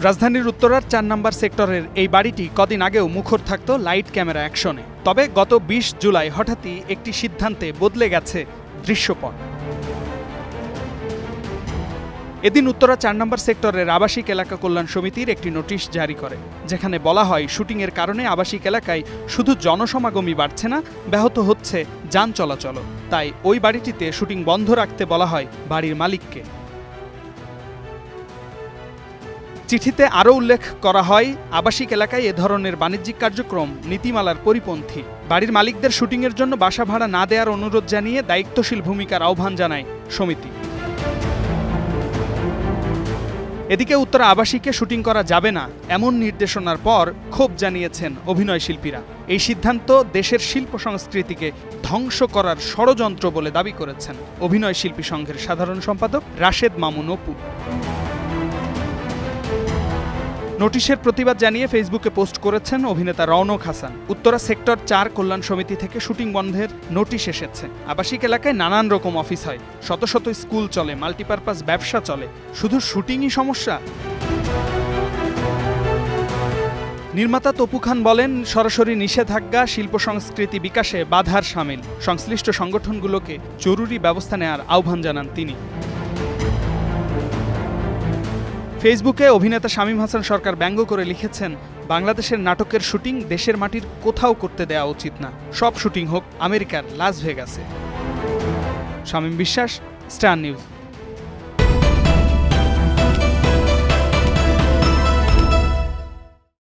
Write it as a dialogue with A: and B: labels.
A: রাজধানীর উত্তরার ৪ নম্বর সেক্টরের এই বাড়িটি কদিন আগেও মুখর থাকত লাইট ক্যামেরা অ্যাকশনে। তবে গত ২০ জুলাই হঠাৎই একটি সিদ্ধান্তে বদলে গেছে দৃশ্যপট। এদিন উত্তরা ৪ নম্বর সেক্টরের আবাসিক এলাকা কল্যাণ সমিতির একটি নোটিশ জারি করে, যেখানে বলা হয় শুটিংয়ের কারণে আবাসিক এলাকায় শুধু জনসমাগমই বাড়ছে না, ব্যাহত হচ্ছে যান চলাচলও। তাই ওই বাড়িটিতে শুটিং বন্ধ রাখতে বলা হয় বাড়ির মালিককে। চিঠিতে আরও উল্লেখ করা হয়, আবাসিক এলাকায় এ ধরনের বাণিজ্যিক কার্যক্রম নীতিমালার পরিপন্থী। বাড়ির মালিকদের শুটিংয়ের জন্য বাসা ভাড়া না দেওয়ার অনুরোধ জানিয়ে দায়িত্বশীল ভূমিকার আহ্বান জানায় সমিতি। এদিকে উত্তরা আবাসিকে শুটিং করা যাবে না এমন নির্দেশনার পর ক্ষোভ জানিয়েছেন অভিনয় শিল্পীরা। এই সিদ্ধান্ত দেশের শিল্প সংস্কৃতিকে ধ্বংস করার ষড়যন্ত্র বলে দাবি করেছেন অভিনয় শিল্পী সংঘের সাধারণ সম্পাদক রাশেদ মামুন অপু। নোটিশের প্রতিবাদ জানিয়ে ফেসবুকে পোস্ট করেছেন অভিনেতা রওনক হাসান। উত্তরা সেক্টর ৪ কল্যাণ সমিতি থেকে শুটিং বন্ধের নোটিশ এসেছে। আবাসিক এলাকায় নানান রকম অফিস হয়, শত শত স্কুল চলে, মাল্টিপারপাস ব্যবসা চলে, শুধু শুটিংই সমস্যা? নির্মাতা তপু খান বলেন, সরাসরি নিষেধাজ্ঞা শিল্প সংস্কৃতি বিকাশে বাধার শামিল। সংশ্লিষ্ট সংগঠনগুলোকে জরুরি ব্যবস্থা নেওয়ার আহ্বান জানান তিনি। ফেসবুকে অভিনেতা শামীম হাসান সরকার ব্যঙ্গ করে লিখেছেন, বাংলাদেশের নাটকের শুটিং দেশের মাটির কোথাও করতে দেওয়া উচিত না, সব শুটিং হোক আমেরিকার লাস ভেগাসে। শামীম বিশ্বাস, স্টার নিউজ।